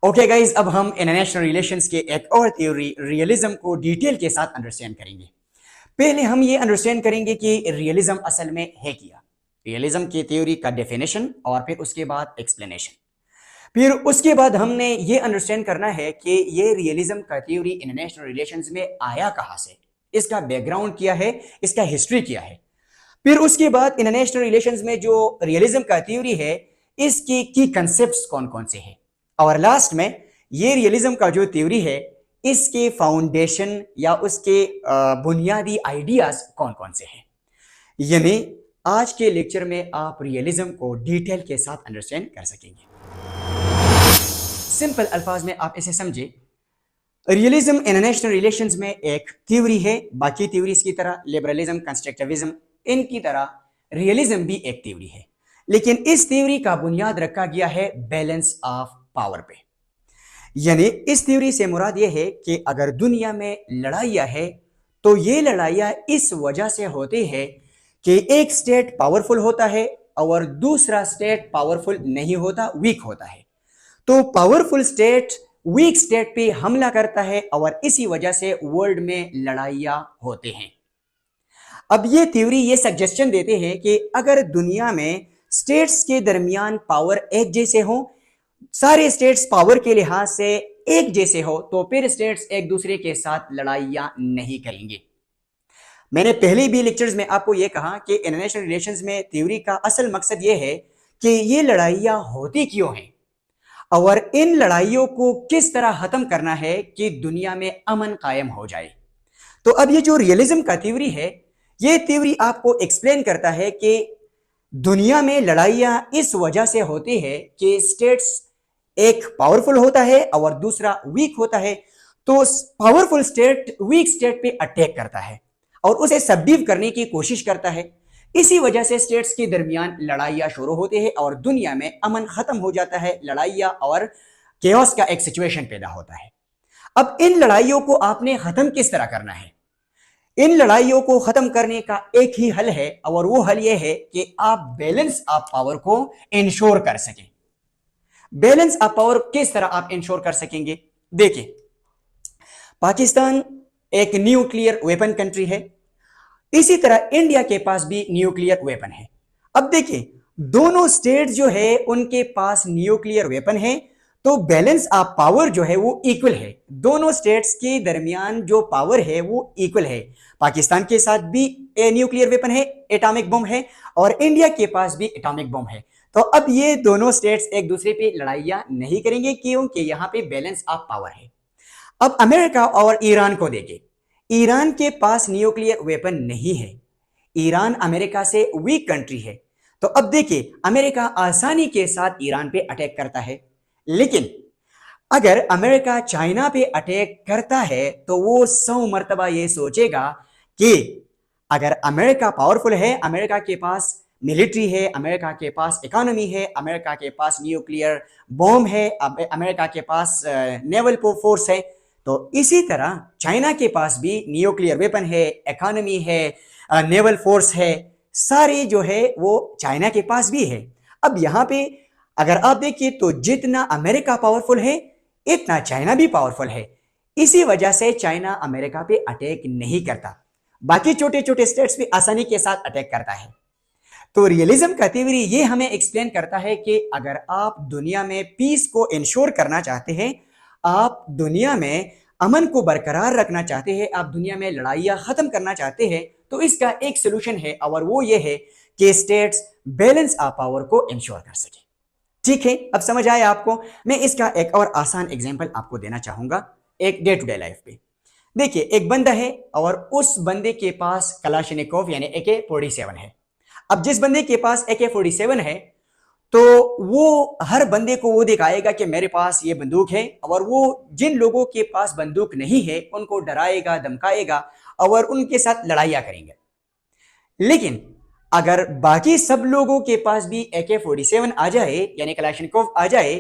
Okay guys, अब हम international relations के एक और थ्योरी रियलिज्म को डिटेल के साथ अंडरस्टैंड करेंगे। पहले हम ये अंडरस्टैंड करेंगे कि रियलिज्म असल में है क्या। रियलिज्म की थ्योरी का डेफिनेशन और फिर उसके बाद एक्सप्लेनेशन। फिर उसके बाद हमने ये अंडरस्टैंड करना है कि ये रियलिज्म का थ्योरी इंटरनेशनल रिलेशंस में आया कहां से, इसका बैकग्राउंड क्या है, इसका हिस्ट्री क्या है। फिर उसके बाद इंटरनेशनल रिलेशंस में जो रियलिज्म का थ्योरी है, इसकी की कंसेप्ट्स कौन कौन से हैं, और लास्ट में ये रियलिज्म का जो थ्योरी है इसके फाउंडेशन या उसके बुनियादी आइडियाज कौन कौन से हैं। यानी आज के लेक्चर में आप रियलिज्म को डिटेल के साथ अंडरस्टैंड कर सकेंगे। सिंपल अल्फाज में आप इसे समझे, रियलिज्म इंटरनेशनल रिलेशंस में एक थ्योरी है। बाकी थ्योरीज की तरह लिबरलिज्म, कंस्ट्रक्टिविज्म, इनकी तरह रियलिज्म भी एक थ्योरी है, लेकिन इस थ्योरी का बुनियाद रखा गया है बैलेंस ऑफ पावर पे। यानी इस थ्योरी से मुराद यह है कि अगर दुनिया में लड़ाइयां है तो ये लड़ाइयां इस वजह से होती है कि एक स्टेट पावरफुल होता है और दूसरा स्टेट पावरफुल नहीं होता, वीक होता है। तो पावरफुल स्टेट वीक स्टेट पे हमला करता है और इसी वजह से वर्ल्ड में लड़ाइयां होते हैं। अब ये थ्योरी ये सजेशन देते हैं कि अगर दुनिया में स्टेट्स के दरमियान पावर एक जैसे हो, सारे स्टेट्स पावर के लिहाज से एक जैसे हो, तो फिर स्टेट्स एक दूसरे के साथ लड़ाइयां नहीं करेंगे। मैंने पहले भी लेक्चर्स में आपको यह कहा कि इंटरनेशनल रिलेशंस में थ्योरी का असल मकसद यह है कि ये लड़ाइयां होती क्यों हैं और इन लड़ाइयों को किस तरह खत्म करना है कि दुनिया में अमन कायम हो जाए। तो अब ये जो रियलिज्म का थ्योरी है, ये थ्योरी आपको एक्सप्लेन करता है कि दुनिया में लड़ाइयां इस वजह से होती है कि स्टेट्स एक पावरफुल होता है और दूसरा वीक होता है। तो पावरफुल स्टेट वीक स्टेट पे अटैक करता है और उसे सबड्यू करने की कोशिश करता है। इसी वजह से स्टेट्स के दरमियान लड़ाइयां शुरू होती है और दुनिया में अमन खत्म हो जाता है, लड़ाइयां और केओस का एक सिचुएशन पैदा होता है। अब इन लड़ाइयों को आपने खत्म किस तरह करना है? इन लड़ाइयों को खत्म करने का एक ही हल है और वो हल ये है कि आप बैलेंस ऑफ पावर को इंश्योर कर सकें। बैलेंस ऑफ पावर किस तरह आप इंश्योर कर सकेंगे? देखिए, पाकिस्तान एक न्यूक्लियर वेपन कंट्री है, इसी तरह इंडिया के पास भी न्यूक्लियर वेपन है। अब देखिए, दोनों स्टेट जो है उनके पास न्यूक्लियर वेपन है, तो बैलेंस ऑफ पावर जो है वो इक्वल है। दोनों स्टेट्स के दरमियान जो पावर है वो इक्वल है। पाकिस्तान के साथ भी न्यूक्लियर वेपन है, एटॉमिक बम है, और इंडिया के पास भी एटॉमिक बम है। तो अब ये दोनों स्टेट्स एक दूसरे पे लड़ाइयां नहीं करेंगे क्योंकि यहां पे बैलेंस ऑफ पावर है। अब अमेरिका और ईरान को देखें। ईरान के पास न्यूक्लियर वेपन नहीं है, ईरान अमेरिका से वीक कंट्री है। तो अब देखिए, अमेरिका आसानी के साथ ईरान पे अटैक करता है, लेकिन अगर अमेरिका चाइना पे अटैक करता है तो वो 100 मर्तबा ये सोचेगा कि अगर अमेरिका पावरफुल है, अमेरिका के पास मिलिट्री है, अमेरिका के पास इकोनॉमी है, अमेरिका के पास न्यूक्लियर बॉम्ब है, अमेरिका के पास नेवल फोर्स है, तो इसी तरह चाइना के पास भी न्यूक्लियर वेपन है, इकोनॉमी है, नेवल फोर्स है, सारे जो है वो चाइना के पास भी है। अब यहां पे अगर आप देखिए तो जितना अमेरिका पावरफुल है इतना चाइना भी पावरफुल है। इसी वजह से चाइना अमेरिका पे अटैक नहीं करता, बाकी छोटे छोटे स्टेट्स भी आसानी के साथ अटैक करता है। तो रियलिज्म का थ्योरी ये हमें एक्सप्लेन करता है कि अगर आप दुनिया में पीस को इंश्योर करना चाहते हैं, आप दुनिया में अमन को बरकरार रखना चाहते हैं, आप दुनिया में लड़ाइयां खत्म करना चाहते हैं, तो इसका एक सोल्यूशन है और वो ये है कि स्टेट्स बैलेंस ऑफ पावर को इंश्योर कर सके। ठीक है, अब समझ आया आपको? मैं इसका एक और आसान एग्जांपल आपको देना चाहूंगा एक डे टू डे लाइफ पे। देखिए, एक बंदा है और उस बंदे के पास कलाशनिकोव यानी AK-47 है। अब जिस बंदे के पास AK-47 है तो वो हर बंदे को वो दिखाएगा कि मेरे पास ये बंदूक है, और वो जिन लोगों के पास बंदूक नहीं है उनको डराएगा, धमकाएगा और उनके साथ लड़ाइयां करेंगे। लेकिन अगर बाकी सब लोगों के पास भी AK-47 आ जाए यानी कलाशनिकोव आ जाए,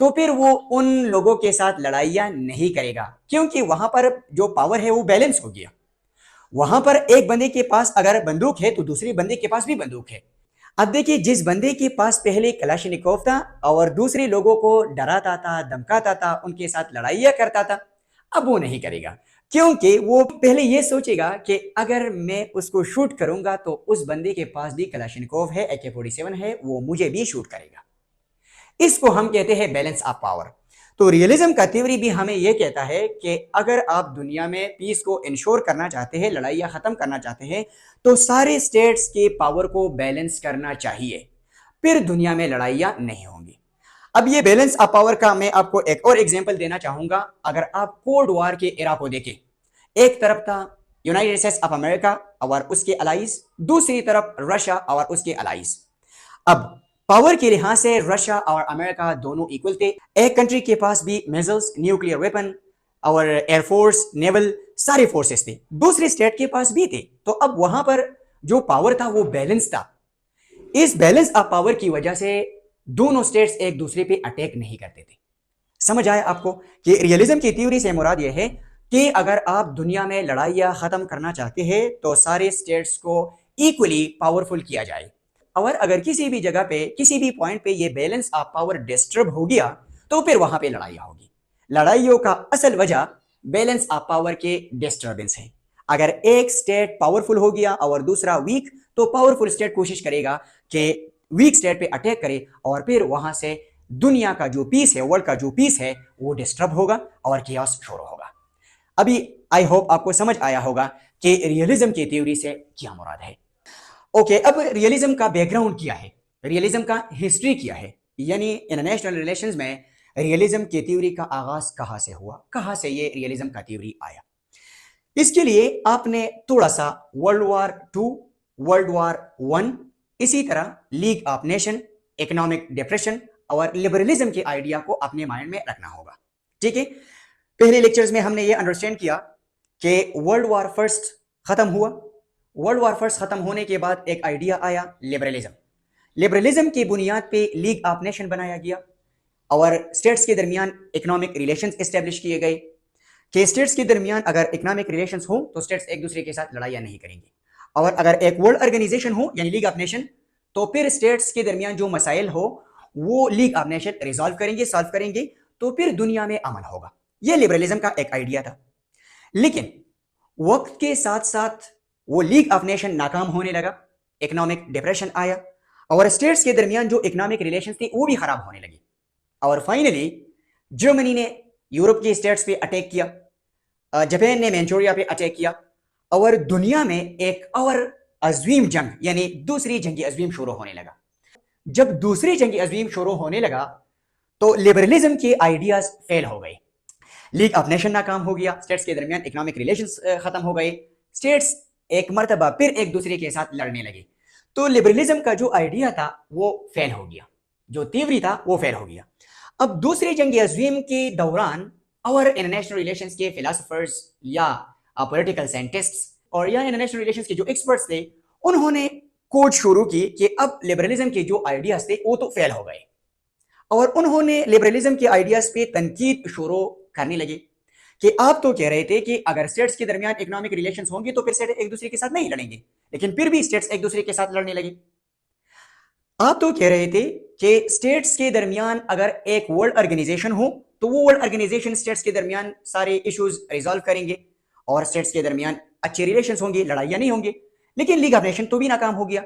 तो फिर वो उन लोगों के साथ लड़ाइयां नहीं करेगा, क्योंकि वहां पर जो पावर है वो बैलेंस हो गया। वहां पर एक बंदे के पास अगर बंदूक है तो दूसरे बंदे के पास भी बंदूक है। अब देखिए, जिस बंदे के पास पहले कलाशनिकोव था और दूसरे लोगों को डराता था, धमकाता था, उनके साथ लड़ाइयाँ करता था, अब वो नहीं करेगा, क्योंकि वो पहले ये सोचेगा कि अगर मैं उसको शूट करूंगा तो उस बंदे के पास भी कलाशनिकोव है, AK-47 है, वो मुझे भी शूट करेगा। इसको हम कहते हैं बैलेंस ऑफ पावर। तो रियलिज्म का थ्योरी भी हमें यह कहता है कि अगर आप दुनिया में पीस को इंश्योर करना चाहते हैं, लड़ाइयां खत्म करना चाहते हैं, तो सारे स्टेट्स के पावर को बैलेंस करना चाहिए, फिर दुनिया में लड़ाइयां नहीं होंगी। अब ये बैलेंस ऑफ पावर का मैं आपको एक और एग्जांपल देना चाहूंगा। अगर आप कोल्ड वॉर के एरा को देखें, एक तरफ था यूनाइटेड स्टेट्स ऑफ अमेरिका और उसके अलाइज, दूसरी तरफ रशिया और उसके अलाइज। अब पावर के लिहाज से रशिया और अमेरिका दोनों इक्वल थे। एक कंट्री के पास भी मिसाइल्स, न्यूक्लियर वेपन और एयरफोर्स, नेवल, सारे फोर्सेस थे, दूसरे स्टेट के पास भी थे। तो अब वहां पर जो पावर था वो बैलेंस था। इस बैलेंस ऑफ पावर की वजह से दोनों स्टेट्स एक दूसरे पे अटैक नहीं करते थे। समझ आया आपको कि रियलिज्म की थ्योरी से मुराद यह है कि अगर आप दुनिया में लड़ाइयां खत्म करना चाहते हैं तो सारे स्टेट्स को इक्वली पावरफुल किया जाए, और अगर किसी भी जगह पे, किसी भी पॉइंट पे ये बैलेंस ऑफ पावर डिस्टर्ब हो गया तो फिर वहां पे लड़ाइयां होगी। लड़ाइयों का असल वजह बैलेंस ऑफ पावर के डिस्टर्बेंस है। अगर एक स्टेट पावरफुल हो गया और दूसरा वीक, तो पावरफुल स्टेट कोशिश करेगा कि वीक स्टेट पे अटैक करे और फिर वहां से दुनिया का जो पीस है, वर्ल्ड का जो पीस है, वो डिस्टर्ब होगा और कियास शुरू होगा। अभी आई होप आपको समझ आया होगा कि रियलिज्म की थ्योरी से क्या मुराद है। ओके, अब रियलिज्म का बैकग्राउंड क्या है, रियलिज्म का हिस्ट्री क्या है, यानी इंटरनेशनल रिलेशंस में रियलिज्म की थ्योरी का आगाज कहां से हुआ, कहां से ये रियलिज्म का थ्योरी आया। इसके लिए आपने थोड़ा सा world war two, world war one, इसी तरह league of nation, economic depression और लिबरलिज्म के आइडिया को अपने माइंड में रखना होगा। ठीक है, पहले लेक्चर्स में हमने ये अंडरस्टैंड किया कि वर्ल्ड वॉर फर्स्ट खत्म हुआ। वर्ल्ड वॉर फर्स्ट खत्म होने के बाद एक आइडिया आया, लिबरलिज्म। लिबरलिज्म की बुनियाद पे लीग ऑफ नेशन बनाया गया और स्टेट्स के दरमियान इकोनॉमिक रिलेशंस एस्टेब्लिश किए गए कि स्टेट्स के दरमियान अगर इकोनॉमिक रिलेशंस हो तो स्टेट्स एक दूसरे के साथ लड़ाइयां नहीं करेंगे, और अगर एक वर्ल्ड ऑर्गेनाइजेशन हो यानी लीग ऑफ नेशन, तो फिर स्टेट्स के दरमियान जो मसाइल हो वो लीग ऑफ नेशन रिजॉल्व करेंगे, सॉल्व करेंगे, तो फिर दुनिया में अमन होगा। यह लिबरलिज्म का एक आइडिया था। लेकिन वक्त के साथ साथ वो लीग ऑफ नेशन नाकाम होने लगा, इकोनॉमिक डिप्रेशन आया और स्टेट्स के दरमियान जो इकोनॉमिक रिलेशन थे वो भी खराब होने लगे, और फाइनली जर्मनी ने यूरोप के स्टेट्स पे अटैक किया, जापान ने मैंचूरिया पे अटैक किया, और दुनिया में एक और अजीम जंग यानी दूसरी जंगी अजीम शुरू होने लगा। जब दूसरी जंगी अजीम शुरू होने लगा तो लिबरलिज्म के आइडियाज फेल हो गए, लीग ऑफ नेशन नाकाम हो गया, स्टेट्स के दरमियान इकोनॉमिक रिलेशंस खत्म हो गए, स्टेट्स एक मर्तबा फिर एक दूसरे के साथ लड़ने लगे। तो लिबरलिज्म का जो आइडिया था वो फेल हो गया, जो थ्योरी था वो फेल हो गया। अब दूसरी जंग अज़ीम के दौरान और इंटरनेशनल रिलेशंस के फिलोसोफर्स या पॉलिटिकल साइंटिस्ट्स और या इंटरनेशनल रिलेशंस के जो एक्सपर्ट्स थे, उन्होंने खोज शुरू की कि अब लिबरलिज्म के जो आइडियाज थे वो तो फेल हो गए, और उन्होंने लिबरलिज्म के आइडियाज पे तनकीद शुरू करने लगे कि आप तो कह रहे थे कि अगर स्टेट्स के दरमियान इकोनॉमिक रिलेशंस होंगे तो फिर स्टेट एक दूसरे के साथ नहीं लड़ेंगे, लेकिन फिर भी स्टेट्स एक दूसरे के साथ लड़ने लगे। आप तो कह रहे थे कि स्टेट्स के दरमियान अगर एक वर्ल्ड ऑर्गेनाइजेशन हो तो वो वर्ल्ड ऑर्गेनाइजेशन स्टेट्स के दरमियान सारे इश्यूज रिजॉल्व करेंगे और स्टेट्स के दरमियान अच्छे रिलेशंस होंगे, लड़ाइयां नहीं होंगे, लेकिन लीग ऑफ नेशन तो भी नाकाम हो गया।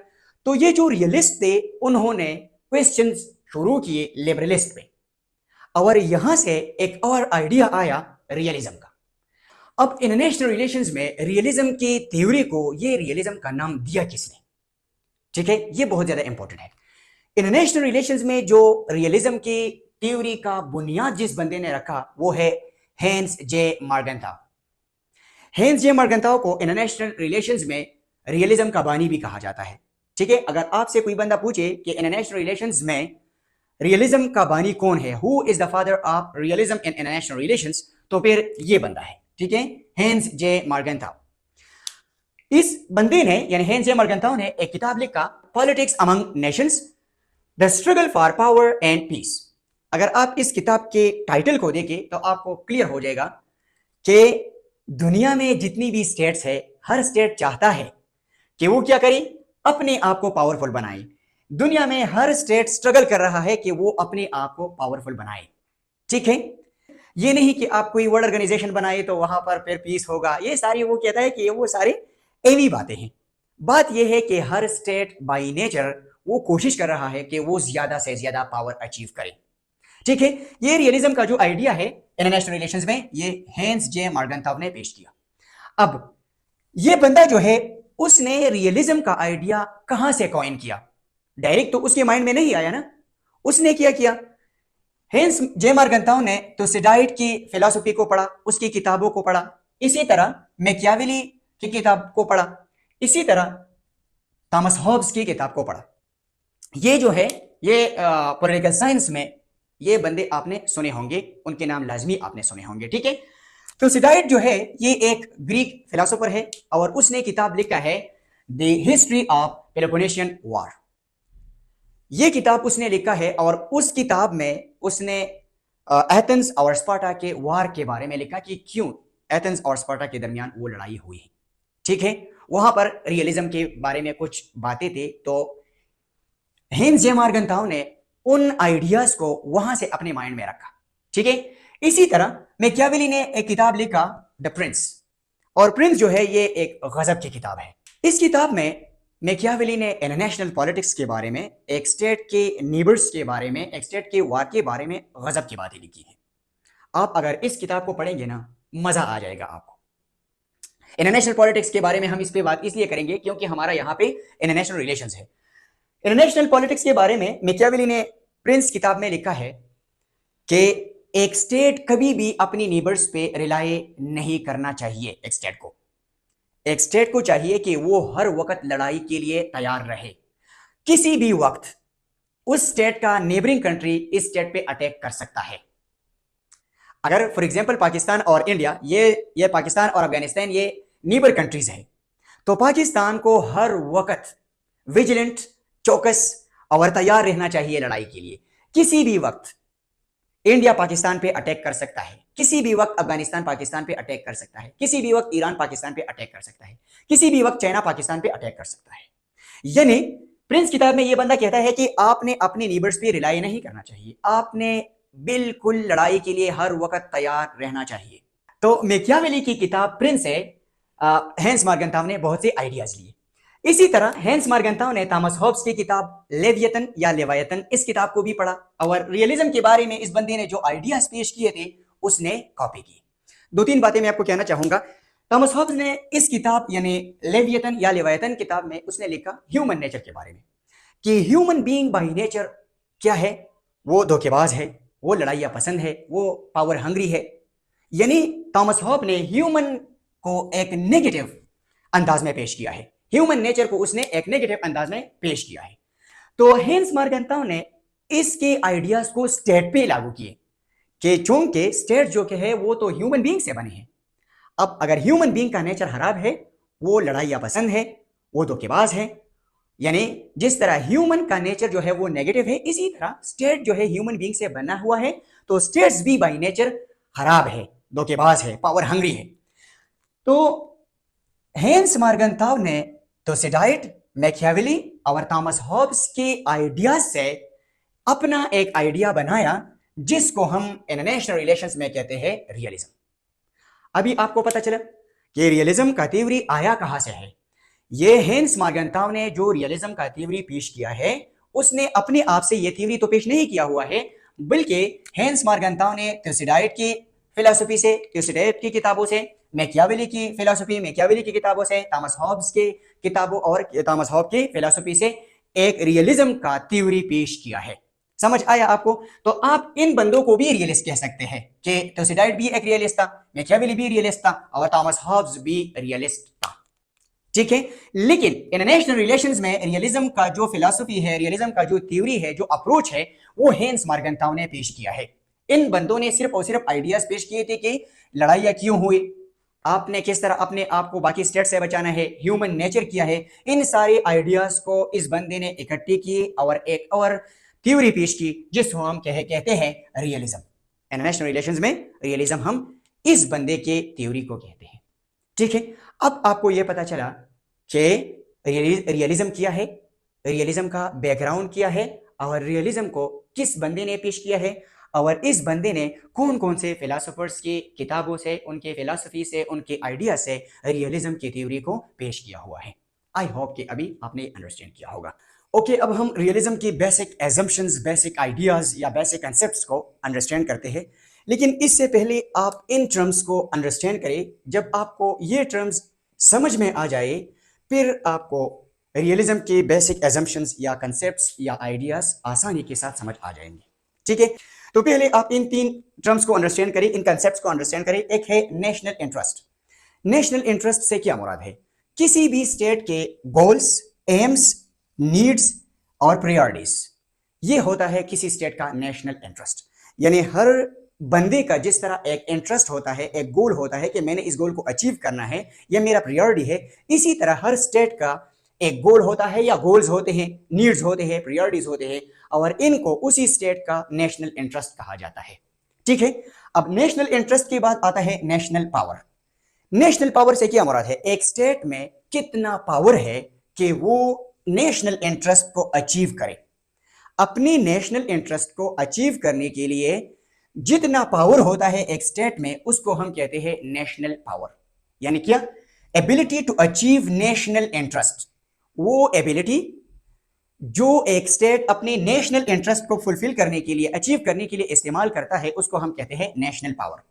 तो ये जो रियलिस्ट थे उन्होंने क्वेश्चन शुरू किए लिबरलिस्ट पे, और यहां से एक और आइडिया आया रियलिज्म का। अब इंटरनेशनल रिलेशंस में रियलिज्म की थ्योरी को ये रियलिज्म का नाम दिया किसने? ठीक है, ये बहुत ज्यादा इंपॉर्टेंट है। इंटरनेशनल रिलेशंस में जो रियलिज्म की थ्योरी का बुनियाद जिस बंदे ने रखा वो है हेंस जे मार्गेंथाउ। हेंस जे मार्गेंथाउ को इंटरनेशनल रिलेशंस में रियलिज्म का बानी भी कहा जाता है। ठीक है, अगर आपसे कोई बंदा पूछे कि इंटरनेशनल रिलेशंस में रियलिज्म का बानी कौन है, who is the father of realism in international relations, तो फिर ये बंदा है। ठीक है, हेंस जे मार्गेंथाउ। इस बंदे ने यानी हेंस जे मार्गेंथाउ ने एक किताब लिखा, politics among nations, the struggle for power and peace. अगर आप इस किताब के टाइटल को देखें तो आपको क्लियर हो जाएगा कि दुनिया में जितनी भी स्टेट्स है, हर स्टेट चाहता है कि वो क्या करे, अपने आप को पावरफुल बनाए, दुनिया में हर स्टेट स्ट्रगल कर रहा है कि वो अपने आप को पावरफुल बनाए। ठीक है, ये नहीं कि आप कोई वर्ल्ड ऑर्गेनाइजेशन बनाए तो वहां पर फिर पीस होगा, ये सारी वो कहता है कि ये वो सारी एवी बातें हैं। बात ये है कि हर स्टेट बाय नेचर वो कोशिश कर रहा है कि वो ज्यादा से ज्यादा पावर अचीव करे। ठीक है, ये रियलिज्म का जो आइडिया है इंटरनेशनल रिलेशंस में, ये हेंस जे मार्गनथाव ने पेश किया। अब ये बंदा जो है उसने रियलिज्म का आइडिया कहां से कॉइन किया? डायरेक्ट तो उसके माइंड में नहीं आया ना। उसने क्या किया? हेंस जे मार्गनथाव ने तो सिडाइट की फिलॉसफी को पढ़ा, उसकी किताबों को पढ़ा, इसी तरह मैकियावेली की किताब को पढ़ा, इसी तरह थॉमस हॉब्स की किताब को पढ़ा। ये जो है ये पॉलिटिकल साइंस में ये बंदे आपने सुने होंगे, उनके नाम लाजमी आपने सुने होंगे। ठीक है, तो सिडाइट जो है ये एक ग्रीक फिलोसोफर है और उसने किताब लिखा है the history of Peloponnesian war. ये किताब उसने लिखा है और उस किताब में उसने एथेंस और स्पार्टा के वार के बारे में लिखा कि क्यों एथेंस और स्पार्टा के दरमियान वो लड़ाई हुई है। ठीक है, वहां पर रियलिज्म के बारे में कुछ बातें थे, तो हेंस जे मार्गनथाव ने उन आइडियाज को वहां से अपने माइंड में रखा। ठीक है, इसी तरह मैकियावेली ने एक किताब लिखा द प्रिंस, और प्रिंस जो है ये एक गजब की किताब है। इस किताब में मैकियावेली ने इंटरनेशनल पॉलिटिक्स के बारे में, एक स्टेट के नीबर्स के बारे में, एक स्टेट के वार के बारे में गजब की बातें लिखी है। आप अगर इस किताब को पढ़ेंगे ना, मजा आ जाएगा आपको। इंटरनेशनल पॉलिटिक्स के बारे में हम इस पे बात इसलिए करेंगे क्योंकि हमारा यहाँ पे इंटरनेशनल रिलेशंस है। इंटरनेशनल पॉलिटिक्स के बारे में मैकियावेली ने प्रिंस किताब में लिखा है कि एक स्टेट कभी भी अपनी नीबर्स पे रिलाय नहीं करना चाहिए। एक स्टेट को चाहिए कि वो हर वक्त लड़ाई के लिए तैयार रहे। किसी भी वक्त उस स्टेट का नेबरिंग कंट्री इस स्टेट पे अटैक कर सकता है। अगर फॉर एग्जांपल पाकिस्तान और इंडिया, ये पाकिस्तान और अफगानिस्तान ये नेबर कंट्रीज है, तो पाकिस्तान को हर वक्त विजिलेंट, चौकस और तैयार रहना चाहिए लड़ाई के लिए। किसी भी वक्त इंडिया पाकिस्तान पे अटैक कर सकता है, किसी भी वक्त अफगानिस्तान पाकिस्तान पे अटैक कर सकता है, किसी भी वक्त ईरान पाकिस्तान पे अटैक कर सकता है, किसी भी वक्त चाइना पाकिस्तान पे अटैक कर सकता है। यानी प्रिंस किताब में यह बंदा कहता है कि आपने अपने नीबर्स पे रिलाय नहीं करना चाहिए, आपने बिल्कुल लड़ाई के लिए हर वक्त तैयार रहना चाहिए। तो मैकियावेली की किताब प्रिंस से हेंस मार्गनथाव ने बहुत से आइडियाज लिए। इसी तरह हेंस मार्गनथाव ने थॉमस हॉब्स की किताब लेवियतन या लेवायतन, इस किताब को भी पढ़ा और रियलिज्म के बारे में इस बंदे ने जो आइडियाज पेश किए थे उसने कॉपी की। दो तीन बातें मैं आपको कहना चाहूंगा। थॉमस हॉब्स ने इस किताब यानी लेवियतन या लेवायतन किताब में उसने लिखा ह्यूमन नेचर के बारे में कि ह्यूमन बीइंग बाय नेचर क्या है, वो धोखेबाज है, वो लड़ाइयां पसंद है, वो पावर हंग्री है। यानी थॉमस हॉब ने ह्यूमन को एक नेगेटिव अंदाज में पेश किया है, ह्यूमन नेचर को उसने एक नेगेटिव अंदाज में पेश किया है। तो हेंस मार्गनथाव ने इसके आइडियाज को स्टेट पे लागू किए कि चूंकि स्टेट जो के है वो तो ह्यूमन बीइंग से बने हैं। अब अगर ह्यूमन बीइंग का नेचर खराब है, वो लड़ाइयां पसंद है, वो धोखेबाज है, यानी जिस तरह ह्यूमन का नेचर जो है वो नेगेटिव है, इसी तरह स्टेट जो है ह्यूमन बीइंग से बना हुआ है, तो स्टेट्स भी बाय नेचर खराब है, धोखेबाज है, पावर हंग्री है। तो हेंस मार्गनथाव ने तो सिडाइट, मैकियावेली और थॉमस हॉब्स के आइडियाज से अपना एक आइडिया बनाया जिसको हम इंटरनेशनल रिलेशंस में कहते हैं रियलिज्म। अभी आपको पता चला कि रियलिज्म का थ्योरी आया कहां से है। ये हेंस मार्गनथाव ने जो रियलिज्म का थ्योरी पेश किया है, उसने अपने आप से ये थ्योरी तो पेश नहीं किया हुआ है, बल्कि हेंस मार्गनथाव ने थ्यूसिडाइट की फिलॉसफी से, थ्यूसिडाइट की किताबों से, मैकियावेली की फिलॉसफी, मैकियावेली की किताबों से, थॉमस हॉब्स के किताबों और थॉमस हॉब की फिलॉसफी से एक रियलिज्म का थ्योरी पेश किया है। समझ आया आपको? तो आप इन बंदों को भी रियलिस्ट कह सकते हैं कि थ्यूसिडाइट भी एक रियलिस्ट था, मैकियावेली भी रियलिस्ट था और थॉमस हॉब्स भी रियलिस्ट था। ठीक है, लेकिन इंटरनेशनल रिलेशंस में रियलिज्म का जो फिलॉसफी है, रियलिज्म का जो थ्योरी है, जो अप्रोच है, वो हेंस मार्गनथाव ने पेश किया है। इन बंदों ने सिर्फ और सिर्फ आइडियाज पेश किए थे कि लड़ाइयां क्यों हुई, आपने किस तरह अपने आप को बाकी स्टेट से बचाना है, ह्यूमन नेचर क्या है। इन सारे आइडियाज को इस बंदे ने इकट्ठे किए और एक और थ्योरी पेश की जिसको हम कहते हैं रियलिज्म। इंटरनेशनल रिलेशंस में रियलिज्म हम इस बंदे के थ्योरी को कहते हैं। ठीक है, अब आपको यह पता चला कि रियलिज्म क्या है, रियलिज्म का बैकग्राउंड क्या है और रियलिज्म को किस बंदे ने पेश किया है और इस बंदे ने कौन कौन से फिलोसोफर्स की किताबों से, उनके फिलॉसफी से, उनके आइडिया से रियलिज्म की थ्योरी को पेश किया हुआ है। आई होप कि अभी आपने अंडरस्टैंड किया होगा। ओके, अब हम रियलिज्म की बेसिक एजम्पशंस, बेसिक आइडियाज या बेसिक कंसेप्ट्स को अंडरस्टैंड करते हैं। लेकिन इससे पहले आप इन टर्म्स को अंडरस्टैंड करें। जब आपको ये टर्म्स समझ में आ जाए, फिर आपको रियलिज्म के बेसिक एजम्पशंस या कंसेप्ट्स या आइडियाज आसानी के साथ समझ आ जाएंगे। ठीक है, तो पहले आप इन तीन टर्म्स को अंडरस्टैंड करें, इन कंसेप्ट्स को अंडरस्टैंड करें। एक है नेशनल इंटरेस्ट। नेशनल इंटरेस्ट से क्या मुराद है? किसी भी स्टेट के गोल्स, एम्स, नीड्स और प्रायोरिटीज, ये होता है किसी स्टेट का नेशनल इंटरेस्ट। यानी हर बंदे का जिस तरह एक इंटरेस्ट होता है, एक गोल होता है कि मैंने इस गोल को अचीव करना है, यह मेरा प्रायोरिटी है, इसी तरह हर स्टेट का एक गोल होता है या गोल्स होते हैं, नीड्स होते हैं, प्रायोरिटीज होते हैं और इनको उसी स्टेट का नेशनल इंटरेस्ट कहा जाता है। ठीक है, अब नेशनल इंटरेस्ट के बाद आता है नेशनल पावर। नेशनल पावर से क्या मुराद है? एक स्टेट में कितना पावर है कि वो नेशनल इंटरेस्ट को अचीव करे। अपनी नेशनल इंटरेस्ट को अचीव करने के लिए जितना पावर होता है एक स्टेट में, उसको हम कहते हैं नेशनल पावर। यानी क्या? Ability to achieve national interest. वो एबिलिटी जो एक स्टेट अपने नेशनल इंटरेस्ट को फुलफिल करने के लिए, अचीव करने के लिए इस्तेमाल करता है, उसको हम कहते हैं नेशनल पावर।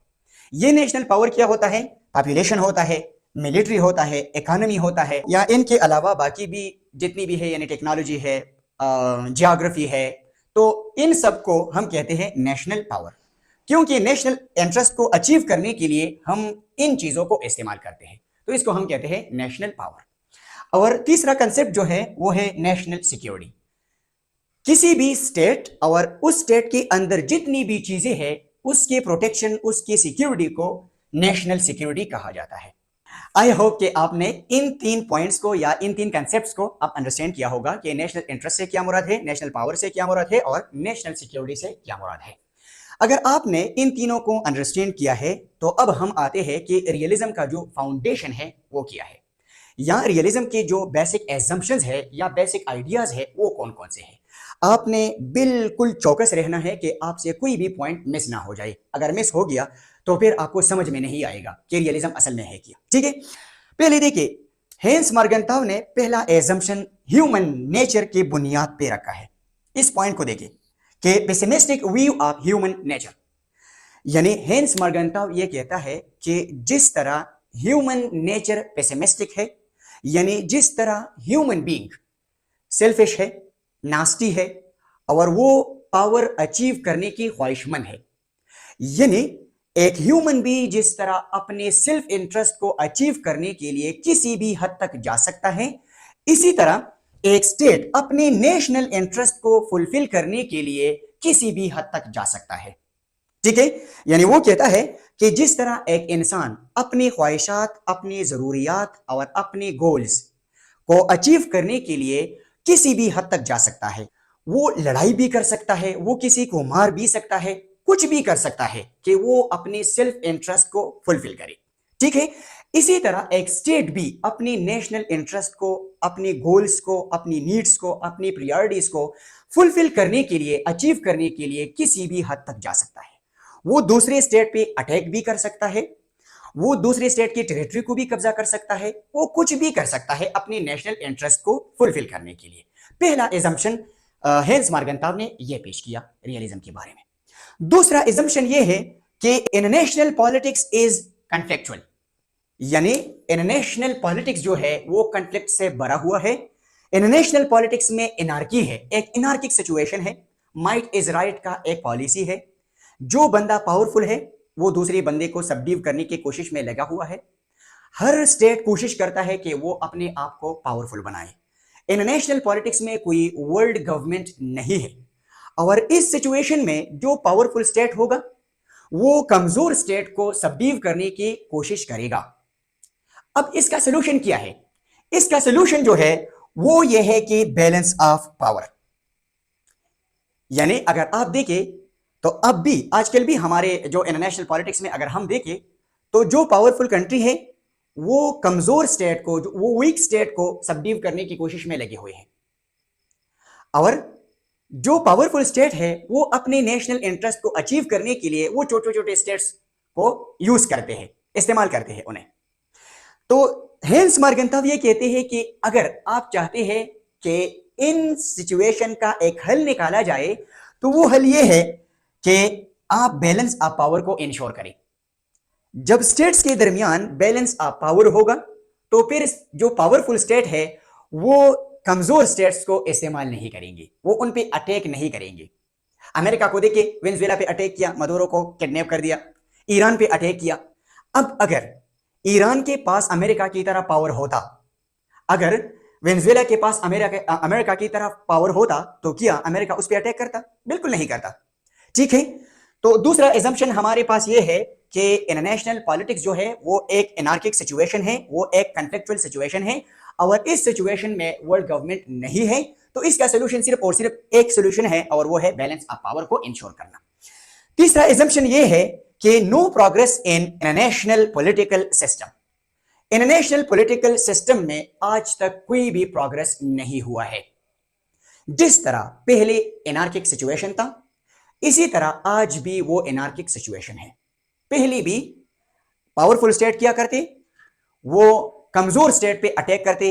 ये नेशनल पावर क्या होता है? पॉपुलेशन होता है, मिलिट्री होता है, इकोनॉमी होता है, या इनके अलावा बाकी भी जितनी भी है, यानी टेक्नोलॉजी है, जियोग्राफी है, तो इन सब को हम कहते हैं नेशनल पावर। क्योंकि नेशनल इंटरेस्ट को अचीव करने के लिए हम इन चीजों को इस्तेमाल करते हैं, तो इसको हम कहते हैं नेशनल पावर। और तीसरा कंसेप्ट जो है वो है नेशनल सिक्योरिटी। किसी भी स्टेट और उस स्टेट के अंदर जितनी भी चीजें हैं, उसके प्रोटेक्शन, उसकी सिक्योरिटी को नेशनल सिक्योरिटी कहा जाता है। आई होप कि आपने इन तीन पॉइंट्स को या इन तीन कंसेप्ट्स को आप अंडरस्टैंड किया होगा कि नेशनल इंटरेस्ट से क्या मुराद है, नेशनल पावर से क्या मुराद है और नेशनल सिक्योरिटी से क्या मुराद है। अगर आपने इन तीनों को अंडरस्टैंड किया है, तो अब हम आते हैं कि रियलिज्म का जो फाउंडेशन है वो क्या है, या रियलिज्म के जो बेसिक एजम्पशंस है या बेसिक आइडियाज है वो कौन कौन से हैं। आपने बिल्कुल चौकस रहना है कि आपसे कोई भी पॉइंट मिस ना हो जाए। अगर मिस हो गया तो फिर आपको समझ में नहीं आएगा कि रियलिज्म असल में है क्या। ठीक है, पहले देखिए, हेंस मॉर्गनथाउ ने पहला एजम्पशन ह्यूमन नेचर की बुनियाद पे रखा है। इस पॉइंट को देखिए कि pessimistic view of human nature. यानी हेंस मॉर्गनथाउ ये कहता है कि जिस तरह ह्यूमन नेचर पेसिमिस्टिक है, यानी जिस तरह ह्यूमन बीइंग सेल्फिश है, नास्टी है और वो पावर अचीव करने की ख्वाहिशमंद है, यानी एक ह्यूमन भी जिस तरह अपने सेल्फ इंटरेस्ट को अचीव करने के लिए किसी भी हद तक जा सकता है, इसी तरह एक स्टेट अपने नेशनल इंटरेस्ट को फुलफिल करने के लिए किसी भी हद तक जा सकता है। ठीक है, यानी वो कहता है कि जिस तरह एक इंसान अपनी ख्वाहिशात, अपनी जरूरियात और अपने गोल्स को अचीव करने के लिए किसी भी हद तक जा सकता है, वो लड़ाई भी कर सकता है, वो किसी को मार भी सकता है, कुछ भी कर सकता है कि वो अपने सेल्फ इंटरेस्ट को फुलफिल करे। ठीक है, इसी तरह एक स्टेट भी अपनी नेशनल इंटरेस्ट को, अपने गोल्स को, अपनी नीड्स को, अपनी प्रायोरिटीज को फुलफिल करने के लिए, अचीव करने के लिए किसी भी हद तक जा सकता है। वो दूसरे स्टेट पे अटैक भी कर सकता है, वो दूसरे स्टेट की टेरिटरी को भी कब्जा कर सकता है, वो कुछ भी कर सकता है अपने नेशनल इंटरेस्ट को फुलफिल करने के लिए। पहला एजम्पशन हेंस मॉर्गनथाउ ने यह पेश किया रियलिज्म के बारे में। दूसरा एजम्पशन यह है कि इंटरनेशनल पॉलिटिक्स इज कॉन्फ्लिक्चुअल। यानी इंटरनेशनल पॉलिटिक्स जो है वो कॉन्फ्लिक्ट से भरा हुआ है। इंटरनेशनल पॉलिटिक्स में एनार्की है, एक एनार्किक सिचुएशन है। माइट इज राइट का एक पॉलिसी है। जो बंदा पावरफुल है वो दूसरे बंदे को सबड्यू करने की कोशिश में लगा हुआ है। हर स्टेट कोशिश करता है कि वो अपने आप को पावरफुल बनाए। इंटरनेशनल पॉलिटिक्स में कोई वर्ल्ड गवर्नमेंट नहीं है और इस सिचुएशन में जो पावरफुल स्टेट होगा वो कमजोर स्टेट को सबड्यू करने की कोशिश करेगा। अब इसका सोल्यूशन क्या है? इसका सोल्यूशन जो है वो ये है कि बैलेंस ऑफ पावर। यानी अगर आप देखें तो अब भी आजकल भी हमारे जो इंटरनेशनल पॉलिटिक्स में अगर हम देखें तो जो पावरफुल कंट्री है वो कमजोर स्टेट को, वो वीक स्टेट को सबड्यू करने की कोशिश में लगे हुए हैं। और जो पावरफुल स्टेट है वो अपने नेशनल इंटरेस्ट को अचीव करने के लिए वो छोटे छोटे स्टेट्स को यूज करते हैं, इस्तेमाल करते हैं उन्हें। तो हेंस मॉर्गनथॉफ ये कहते हैं कि अगर आप चाहते हैं कि इन सिचुएशन का एक हल निकाला जाए तो वो हल ये है कि आप बैलेंस ऑफ पावर को इंश्योर करें। जब स्टेट्स के दरमियान बैलेंस ऑफ पावर होगा तो फिर जो पावरफुल स्टेट है वो कमजोर स्टेट्स को इस्तेमाल नहीं करेंगे, वो उन पे अटैक नहीं करेंगे। अमेरिका को देखिए, वेनेजुएला पे अटैक किया, मदुरो को किडनैप कर दिया, ईरान पे अटैक किया। अब अगर ईरान के पास अमेरिका की तरह पावर होता, अगर वेनेजुएला के पास अमेरिका की तरह पावर होता तो क्या अमेरिका उस पर अटैक करता? बिल्कुल नहीं करता। ठीक है, तो दूसरा एजम्पशन हमारे पास ये है कि इंटरनेशनल पॉलिटिक्स जो है वो एक एनार्किक सिचुएशन है, वो एक कॉन्फ्लिक्चुअल सिचुएशन है, और इस सिचुएशन में वर्ल्ड गवर्नमेंट नहीं है, तो इसका सोल्यूशन सिर्फ और सिर्फ एक सोल्यूशन है और वो है बैलेंस ऑफ पावर को इंश्योर करना। तीसरा एजम्पशन ये है कि no progress in international political system. International political system में आज तक कोई भी प्रोग्रेस नहीं हुआ है। जिस तरह पहले एनार्किक सिचुएशन था, इसी तरह आज भी वो एनार्किक सिचुएशन है। पहले भी पावरफुल स्टेट क्या करते, वो कमजोर स्टेट पे अटैक करते,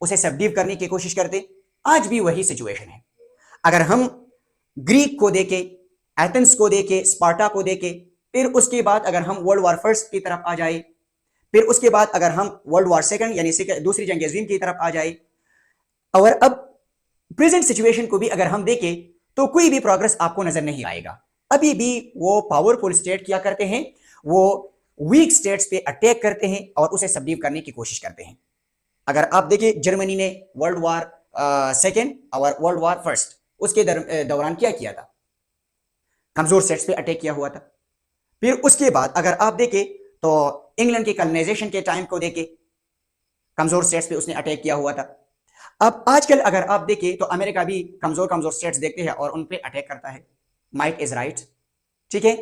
उसे सबड्यू करने की कोशिश करते। आज भी वही सिचुएशन है। अगर हम ग्रीक को देखे, एथेंस को देखे, स्पार्टा को देखे, फिर उसके बाद अगर हम वर्ल्ड वॉर फर्स्ट की तरफ आ जाए, फिर उसके बाद अगर हम वर्ल्ड वॉर सेकंड यानी दूसरी जंग अज़ीम की तरफ आ जाए, और अब प्रेजेंट सिचुएशन को भी अगर हम देखें तो कोई भी प्रोग्रेस आपको नजर नहीं आएगा। अभी भी वो पावरफुल स्टेट क्या करते हैं, वो वीक स्टेट्स पे अटैक करते हैं और उसे सबड्यू करने की कोशिश करते हैं। अगर आप देखिए, जर्मनी ने वर्ल्ड वॉर सेकेंड और वर्ल्ड वॉर फर्स्ट उसके दौरान क्या किया था, कमजोर स्टेट्स पे अटैक किया हुआ था। फिर उसके बाद अगर आप देखें तो इंग्लैंड के कॉलोनाइजेशन के टाइम को देखें, कमजोर स्टेट्स पे उसने अटैक किया हुआ था। अब आजकल अगर आप देखें तो अमेरिका भी कमजोर कमजोर स्टेट्स देखते हैं और उन पे अटैक करता है। Might is right. ठीक है,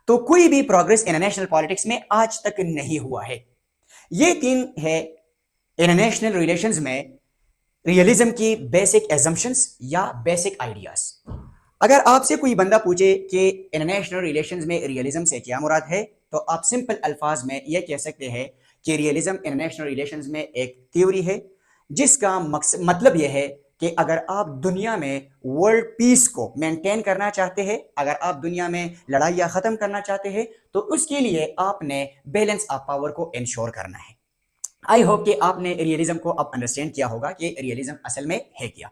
तो कोई भी प्रोग्रेस इंटरनेशनल पॉलिटिक्स में आज तक नहीं हुआ है। ये तीन है इंटरनेशनल रिलेशंस में रियलिज्म की बेसिक एजम्पशंस या बेसिक आइडियाज। अगर आपसे कोई बंदा पूछे कि इंटरनेशनल रिलेशंस में रियलिज्म से क्या मुराद है, तो आप सिंपल अल्फाज में यह कह सकते हैं कि रियलिज्म इंटरनेशनल रिलेशंस में एक थ्योरी है जिसका मतलब यह है कि अगर आप दुनिया में वर्ल्ड पीस को मेंटेन करना चाहते हैं, अगर आप दुनिया में लड़ाइयाँ ख़त्म करना चाहते हैं, तो उसके लिए आपने बैलेंस ऑफ पावर को इंश्योर करना है। आई होप कि आपने रियलिज्म को अब अंडरस्टैंड किया होगा कि रियलिज्म असल में है क्या।